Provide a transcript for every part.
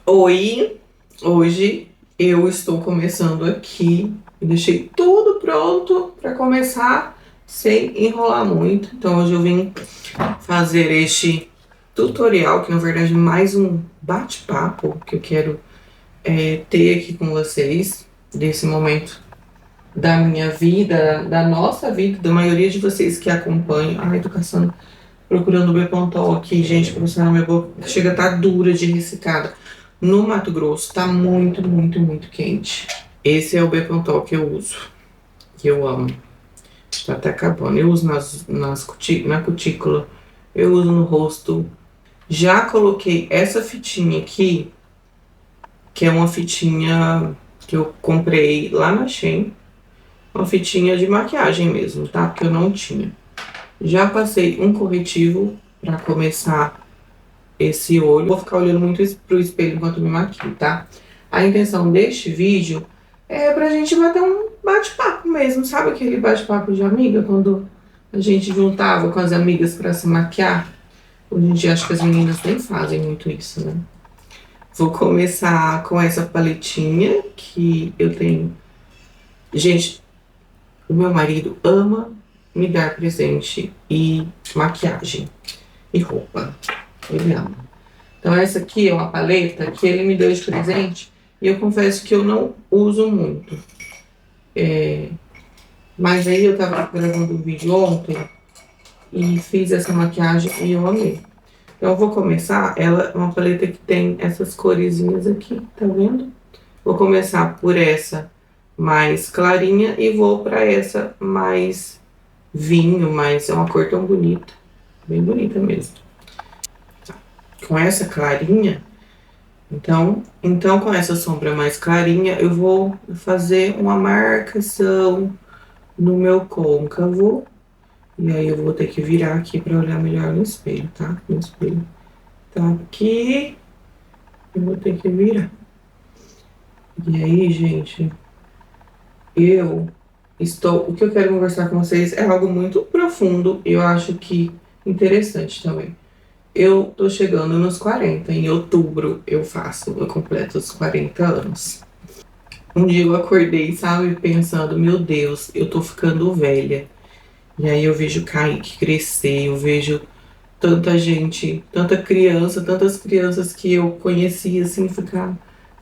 Oi, hoje eu estou começando aqui. Eu deixei tudo pronto para começar sem enrolar muito. Então hoje eu vim fazer este tutorial, que na verdade é mais um bate-papo que eu quero ter aqui com vocês, desse momento da minha vida, da nossa vida, da maioria de vocês que acompanham a educação, procurando o Bepantol aqui, gente, pra você na minha boca, chega a estar dura de ressecada. No Mato Grosso tá muito, muito, muito quente. Esse é o Bepantol que eu uso, que eu amo. Tá até acabando. Eu uso na cutícula, eu uso no rosto. Já coloquei essa fitinha aqui, que é uma fitinha que eu comprei lá na Shein. Uma fitinha de maquiagem mesmo, tá? Porque eu não tinha. Já passei um corretivo pra começar esse olho. Vou ficar olhando muito pro espelho enquanto me maquio, tá? A intenção deste vídeo é pra gente bater um bate-papo mesmo, sabe aquele bate-papo de amiga, quando a gente juntava com as amigas pra se maquiar? Hoje em dia acho que as meninas nem fazem muito isso, né? Vou começar com essa paletinha que eu tenho. Gente, o meu marido ama me dar presente e maquiagem e roupa. Ele ama. Então essa aqui é uma paleta que ele me deu de presente e eu confesso que eu não uso muito. Mas aí eu tava gravando um vídeo ontem e fiz essa maquiagem e eu amei. Então eu vou começar, ela é uma paleta que tem essas coresinhas aqui, tá vendo? Vou começar por essa mais clarinha e vou pra essa mais vinho, mas é uma cor tão bonita, bem bonita mesmo. Com essa clarinha, então com essa sombra mais clarinha, eu vou fazer uma marcação no meu côncavo. E aí eu vou ter que virar aqui pra olhar melhor no espelho, tá? No espelho tá aqui, eu vou ter que virar. E aí, gente, o que eu quero conversar com vocês é algo muito profundo, eu acho que interessante também. Eu tô chegando nos 40, em outubro eu completo os 40 anos. Um dia eu acordei, sabe, pensando, meu Deus, eu tô ficando velha. E aí eu vejo o Kaique crescer, eu vejo tanta gente, tantas crianças que eu conheci, assim,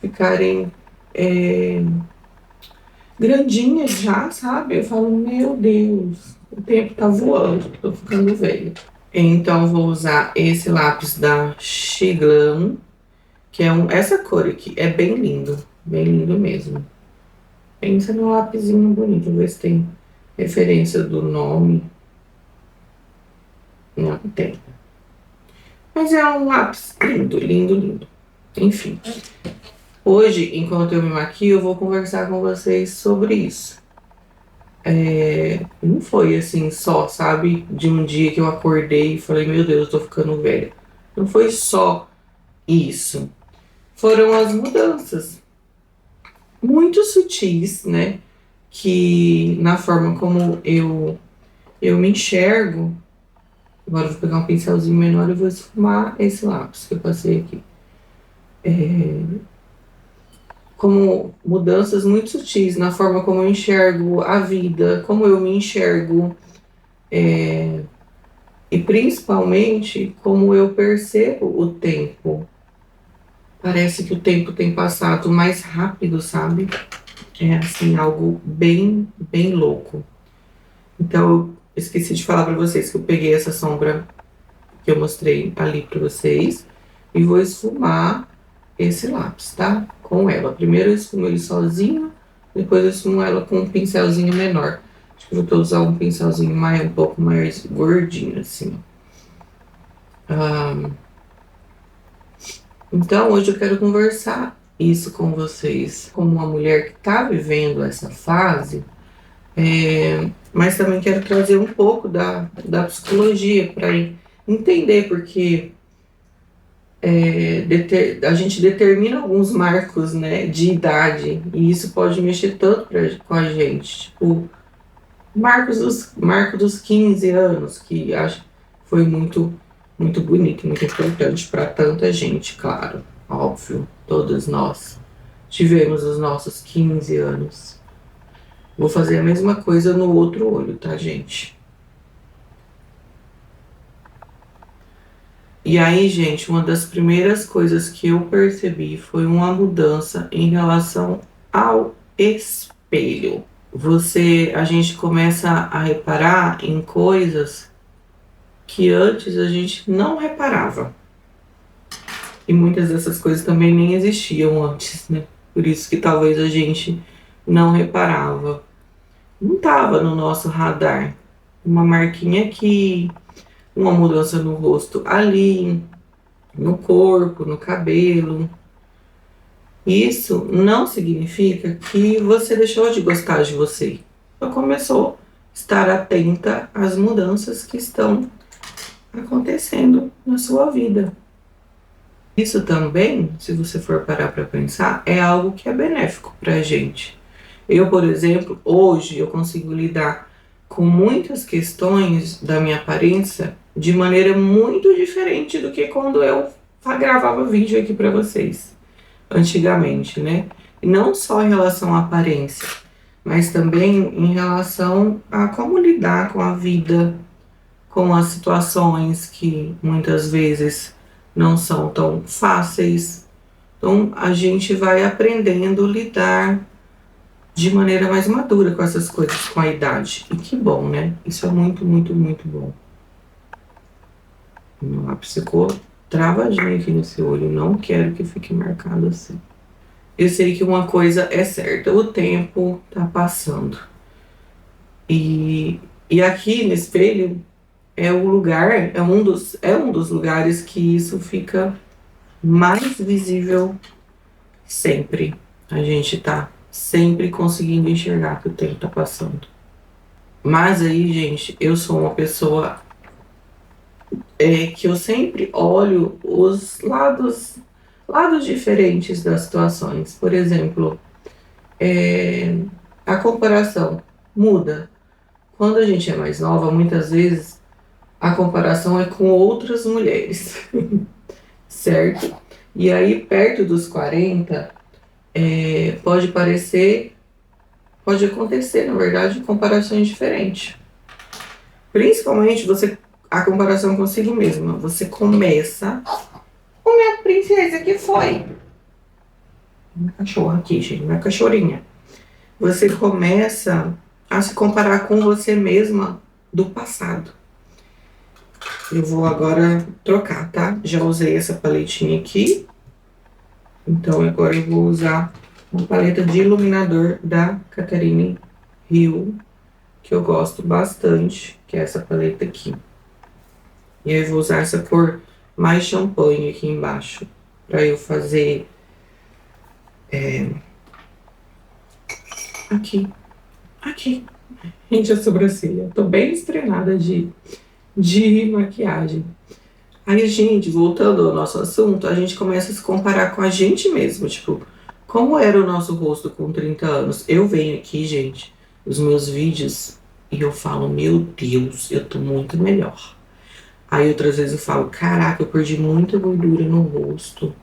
ficarem grandinhas já, sabe? Eu falo, meu Deus, o tempo tá voando, tô ficando velha. Então, vou usar esse lápis da Xiglan, que é essa cor aqui, é bem lindo mesmo. Pensa num lapisinho bonito, vou ver se tem referência do nome. Não tem. Mas é um lápis lindo, lindo, lindo. Enfim, hoje, enquanto eu me maquio, eu vou conversar com vocês sobre isso. Não foi assim só, sabe? De um dia que eu acordei e falei, meu Deus, eu tô ficando velha. Não foi só isso. Foram as mudanças muito sutis, né? Que na forma como eu me enxergo. Agora eu vou pegar um pincelzinho menor e vou esfumar esse lápis que eu passei aqui. Como mudanças muito sutis na forma como eu enxergo a vida, como eu me enxergo, e principalmente como eu percebo o tempo. Parece que o tempo tem passado mais rápido, sabe? É assim, algo bem, bem louco. Então, eu esqueci de falar pra vocês que eu peguei essa sombra que eu mostrei ali pra vocês e vou esfumar esse lápis, tá? Com ela. Primeiro eu esfumo ele sozinho, depois eu esfumo ela com um pincelzinho menor. Acho que eu vou usar um pincelzinho um pouco mais gordinho, assim. Então, hoje eu quero conversar isso com vocês, como uma mulher que tá vivendo essa fase, mas também quero trazer um pouco da psicologia para entender, porque a gente determina alguns marcos, né, de idade, e isso pode mexer tanto com a gente. Tipo, marco dos 15 anos, que acho que foi muito, muito bonito, muito importante para tanta gente, claro, óbvio. Todos nós tivemos os nossos 15 anos. Vou fazer a mesma coisa no outro olho, tá, gente? E aí, gente, uma das primeiras coisas que eu percebi foi uma mudança em relação ao espelho. A gente começa a reparar em coisas que antes a gente não reparava. E muitas dessas coisas também nem existiam antes, né? Por isso que talvez a gente não reparava. Não estava no nosso radar. Uma marquinha aqui, uma mudança no rosto ali, no corpo, no cabelo. Isso não significa que você deixou de gostar de você. Só começou a estar atenta às mudanças que estão acontecendo na sua vida. Isso também, se você for parar para pensar, é algo que é benéfico para a gente. Eu, por exemplo, hoje eu consigo lidar com muitas questões da minha aparência de maneira muito diferente do que quando eu gravava vídeo aqui para vocês, antigamente, né? E não só em relação à aparência, mas também em relação a como lidar com a vida, com as situações que muitas vezes não são tão fáceis. Então a gente vai aprendendo a lidar de maneira mais madura com essas coisas com a idade. E que bom, né? Isso é muito, muito, muito bom. Meu lápis ficou travadinho aqui nesse olho. Não quero que fique marcado assim. Eu sei que uma coisa é certa, o tempo tá passando. E aqui no espelho é o lugar, é um dos lugares que isso fica mais visível sempre. A gente tá sempre conseguindo enxergar que o tempo tá passando. Mas aí, gente, eu sou uma pessoa que eu sempre olho os lados diferentes das situações. Por exemplo, a comparação muda. Quando a gente é mais nova, muitas vezes a comparação é com outras mulheres, certo? E aí, perto dos 40, pode acontecer, na verdade, comparações diferentes. Principalmente a comparação consigo mesma. Você começa. Ô, minha princesa, que foi? Minha cachorra aqui, gente, minha cachorrinha. Você começa a se comparar com você mesma do passado. Eu vou agora trocar, tá? Já usei essa paletinha aqui. Então agora eu vou usar uma paleta de iluminador da Catherine Hill, que eu gosto bastante, que é essa paleta aqui. E aí eu vou usar essa cor mais champanhe aqui embaixo, para eu fazer aqui. Gente, a sobrancelha. Tô bem estrenada de maquiagem. Aí, gente, voltando ao nosso assunto, a gente começa a se comparar com a gente mesmo. Tipo, como era o nosso rosto com 30 anos? Eu venho aqui, gente, os meus vídeos, e eu falo, meu Deus, eu tô muito melhor. Aí outras vezes eu falo, caraca, eu perdi muita gordura no rosto.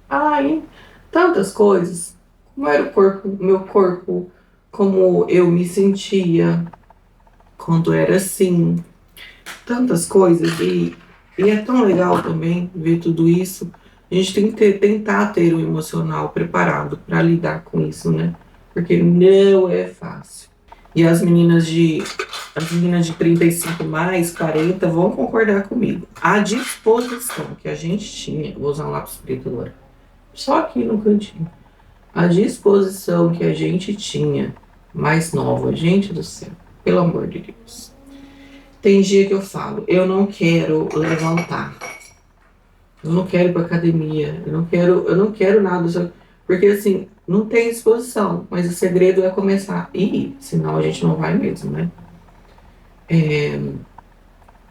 Ai, tantas coisas. Como era o corpo, meu corpo, como eu me sentia quando era assim. Tantas coisas. E é tão legal também ver tudo isso. A gente tem que tentar ter o emocional preparado para lidar com isso, né? Porque não é fácil. E as meninas de 35 mais, 40, vão concordar comigo. A disposição que a gente tinha, vou usar um lápis preto agora, só aqui no cantinho. A disposição que a gente tinha mais nova, gente do céu, pelo amor de Deus. Tem dia que eu falo, eu não quero levantar. Eu não quero ir pra academia. Eu não quero nada. Porque assim, não tem disposição. Mas o segredo é começar a ir. Senão a gente não vai mesmo, né?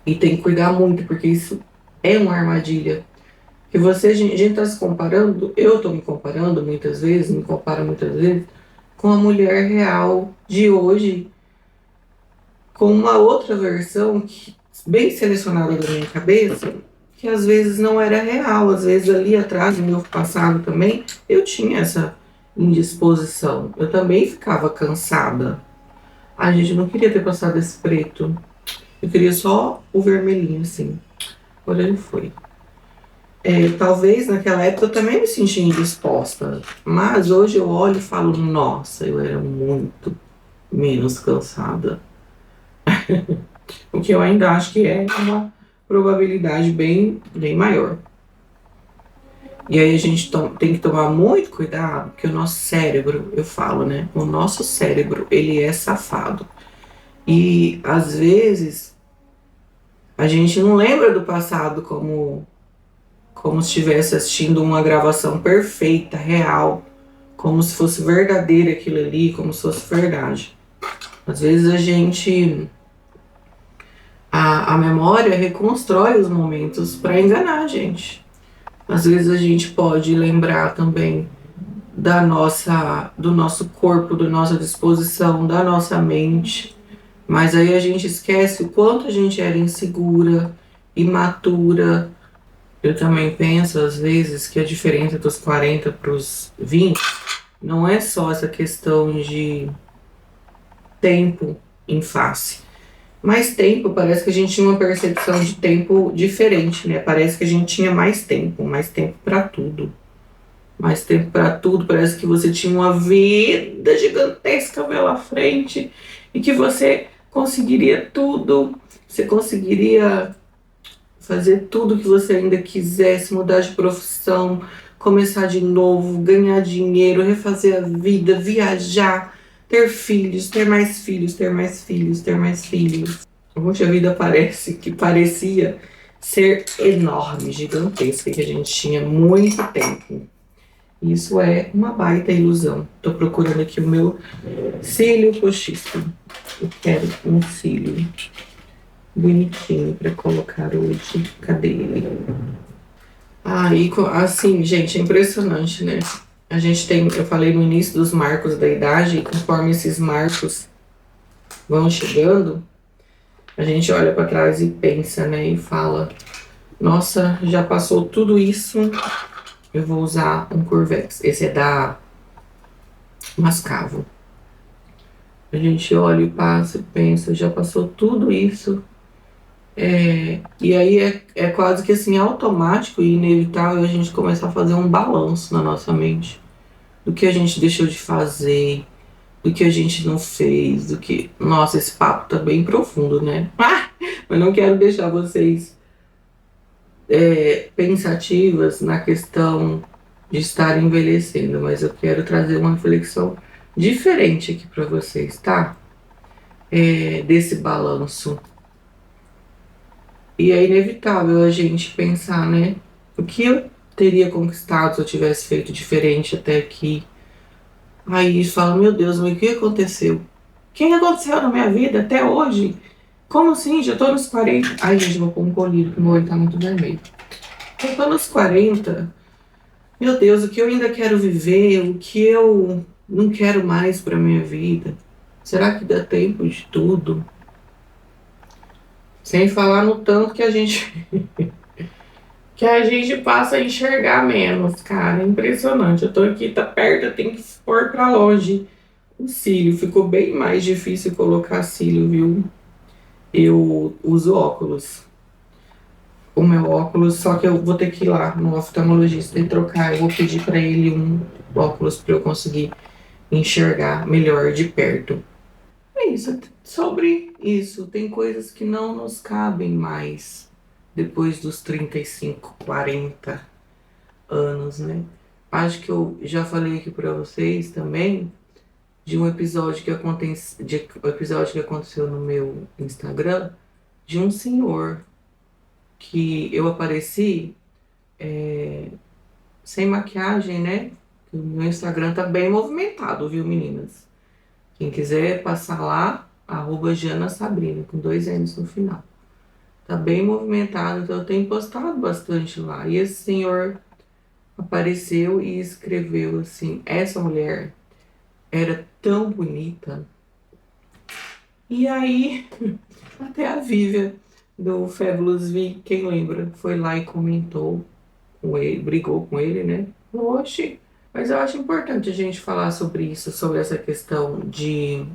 E tem que cuidar muito, porque isso é uma armadilha. Que a gente tá se comparando, eu tô me comparando muitas vezes, me comparo muitas vezes, com a mulher real de hoje, com uma outra versão bem selecionada da minha cabeça, que às vezes não era real. Às vezes ali atrás, no meu passado também, eu tinha essa indisposição. Eu também ficava cansada. A gente não queria ter passado esse preto. Eu queria só o vermelhinho, assim. Olha, ele foi. Talvez naquela época eu também me sentia indisposta. Mas hoje eu olho e falo, nossa, eu era muito menos cansada. O que eu ainda acho que é uma probabilidade bem maior. E aí a gente tem que tomar muito cuidado, porque o nosso cérebro, eu falo, né? O nosso cérebro, ele é safado. E às vezes a gente não lembra do passado como se estivesse assistindo uma gravação perfeita, real, como se fosse verdadeiro aquilo ali, como se fosse verdade. Às vezes a memória reconstrói os momentos para enganar a gente. Às vezes a gente pode lembrar também do nosso corpo, da nossa disposição, da nossa mente, mas aí a gente esquece o quanto a gente era insegura, imatura. Eu também penso às vezes que a diferença dos 40 para os 20 não é só essa questão de tempo em face. Mais tempo, parece que a gente tinha uma percepção de tempo diferente, né? Parece que a gente tinha mais tempo para tudo. Mais tempo para tudo, parece que você tinha uma vida gigantesca pela frente e que você conseguiria tudo, você conseguiria fazer tudo que você ainda quisesse, mudar de profissão, começar de novo, ganhar dinheiro, refazer a vida, viajar, ter filhos, ter mais filhos, ter mais filhos, ter mais filhos. Hoje a vida parecia ser enorme, gigantesca, que a gente tinha muito tempo. Isso é uma baita ilusão. Tô procurando aqui o meu cílio postiço. Eu quero um cílio bonitinho para colocar hoje. Cadê ele? Aí, assim, gente, é impressionante, né? A gente tem, eu falei no início dos marcos da idade, e conforme esses marcos vão chegando, a gente olha para trás e pensa, né? E fala, nossa, já passou tudo isso, eu vou usar um Curvex. Esse é da Mascavo. A gente olha e passa e pensa, já passou tudo isso. E aí é quase que assim, automático e inevitável a gente começar a fazer um balanço na nossa mente. Do que a gente deixou de fazer, do que a gente não fez, do que... Nossa, esse papo tá bem profundo, né? Mas não quero deixar vocês pensativas na questão de estar envelhecendo, mas eu quero trazer uma reflexão diferente aqui para vocês, tá? Desse balanço. E é inevitável a gente pensar, né? O que eu teria conquistado se eu tivesse feito diferente até aqui? Aí fala, meu Deus, mas o que aconteceu? O que aconteceu na minha vida até hoje? Como assim? Já tô nos 40. Ai, gente, vou pôr um colírio, que meu olho tá muito vermelho. Eu tô nos 40. Meu Deus, o que eu ainda quero viver? O que eu não quero mais pra minha vida? Será que dá tempo de tudo? Sem falar no tanto que a gente passa a enxergar menos, cara. É impressionante. Eu tô aqui, tá perto, eu tenho que pôr pra longe. O cílio ficou bem mais difícil colocar cílio, viu? Eu uso óculos. O meu óculos, só que eu vou ter que ir lá no oftalmologista e trocar. Eu vou pedir pra ele um óculos pra eu conseguir enxergar melhor de perto. É isso, sobre isso. Tem coisas que não nos cabem mais depois dos 35, 40 anos, né? Acho que eu já falei aqui pra vocês também de um episódio episódio que aconteceu no meu Instagram de um senhor que eu apareci sem maquiagem, né? O meu Instagram tá bem movimentado, viu, meninas? Quem quiser passar lá, @Jana Sabrina, com 2 N's no final. Tá bem movimentado, então eu tenho postado bastante lá. E esse senhor apareceu e escreveu assim: essa mulher era tão bonita. E aí, até a Vivian do Fabulous V, quem lembra? Foi lá e comentou com ele, brigou com ele, né? Oxe, mas eu acho importante a gente falar sobre isso, sobre essa questão de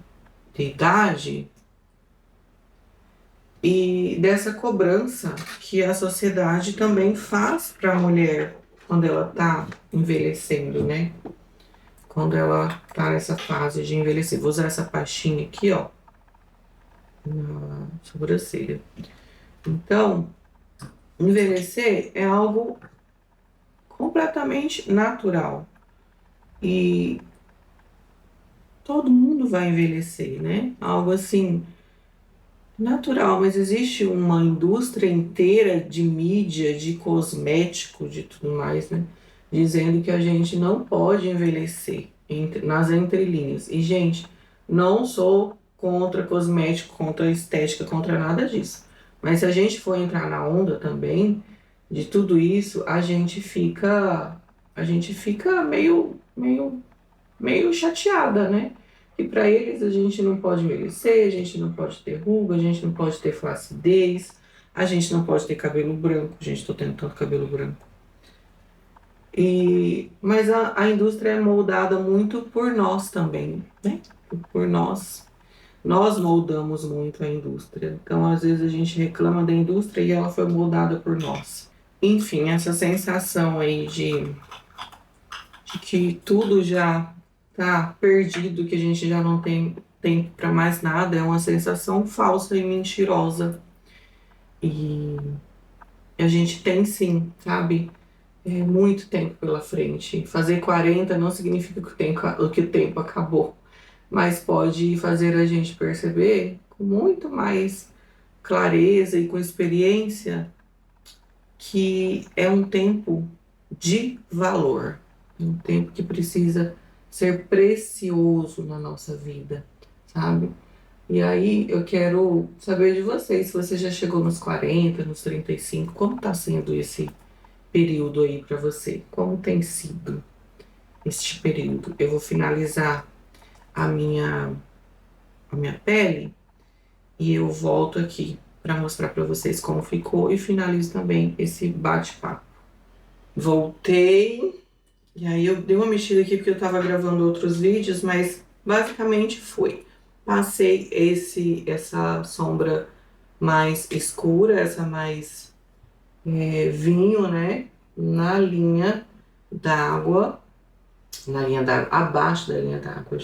idade e dessa cobrança que a sociedade também faz para a mulher quando ela tá envelhecendo, né? Quando ela tá nessa fase de envelhecer. Vou usar essa pastinha aqui, ó, na sobrancelha. Então, envelhecer é algo completamente natural. E todo mundo vai envelhecer, né? Algo assim natural, mas existe uma indústria inteira de mídia, de cosmético, de tudo mais, né? Dizendo que a gente não pode envelhecer nas entrelinhas. E, gente, não sou contra cosmético, contra estética, contra nada disso. Mas se a gente for entrar na onda também de tudo isso, a gente fica meio chateada, né? E para eles a gente não pode envelhecer, a gente não pode ter ruga, a gente não pode ter flacidez, a gente não pode ter cabelo branco. Gente, tô tendo tanto cabelo branco. Mas a indústria é moldada muito por nós também, né? Por nós. Nós moldamos muito a indústria. Então, às vezes, a gente reclama da indústria e ela foi moldada por nós. Enfim, essa sensação aí de que tudo já tá perdido, que a gente já não tem tempo para mais nada, é uma sensação falsa e mentirosa. E a gente tem sim, sabe? Muito tempo pela frente. Fazer 40 não significa que o tempo acabou, mas pode fazer a gente perceber com muito mais clareza e com experiência que é um tempo de valor, um tempo que precisa ser precioso na nossa vida, sabe? E aí eu quero saber de vocês, se você já chegou nos 40, nos 35, como tá sendo esse período aí para você? Como tem sido este período? Eu vou finalizar a minha pele e eu volto aqui para mostrar para vocês como ficou e finalizo também esse bate-papo. Voltei. E aí eu dei uma mexida aqui porque eu tava gravando outros vídeos, mas basicamente foi. Passei essa sombra mais escura, essa mais vinho, né? Na linha d'água. Na linha d'água, abaixo da linha d'água.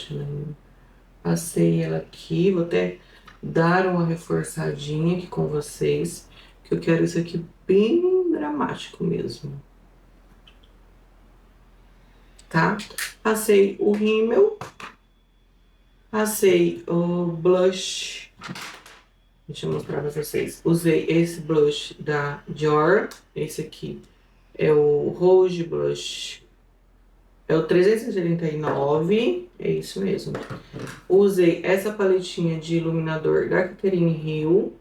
Passei ela aqui, vou até dar uma reforçadinha aqui com vocês, que eu quero isso aqui bem dramático mesmo. Tá? Passei o rímel, passei o blush, deixa eu mostrar pra vocês. Usei esse blush da Dior, esse aqui é o Rouge Blush, é o 339, é isso mesmo. Usei essa paletinha de iluminador da Catherine Hill.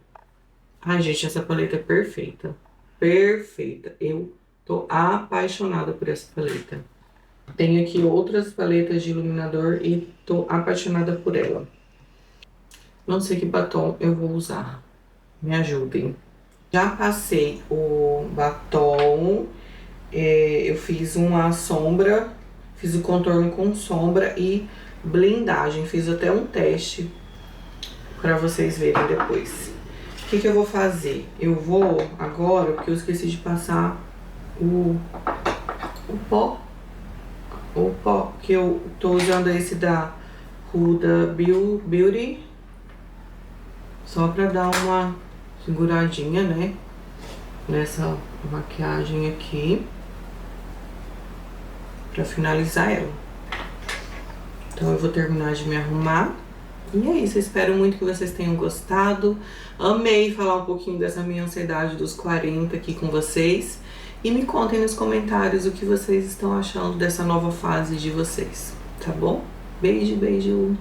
Ai, gente, essa paleta é perfeita, perfeita. Eu tô apaixonada por essa paleta. Tenho aqui outras paletas de iluminador e tô apaixonada por ela. Não sei que batom eu vou usar. Me ajudem. Já passei o batom. Eu fiz uma sombra. Fiz o contorno com sombra e blindagem. Fiz até um teste para vocês verem depois. O que eu vou fazer? Eu vou agora, porque eu esqueci de passar o pó. O pó, que eu tô usando esse da Huda Beauty, só pra dar uma seguradinha, né, nessa maquiagem aqui, pra finalizar ela. Então eu vou terminar de me arrumar. E é isso, eu espero muito que vocês tenham gostado. Amei falar um pouquinho dessa minha ansiedade dos 40 aqui com vocês. E me contem nos comentários o que vocês estão achando dessa nova fase de vocês, tá bom? Beijo, beijo!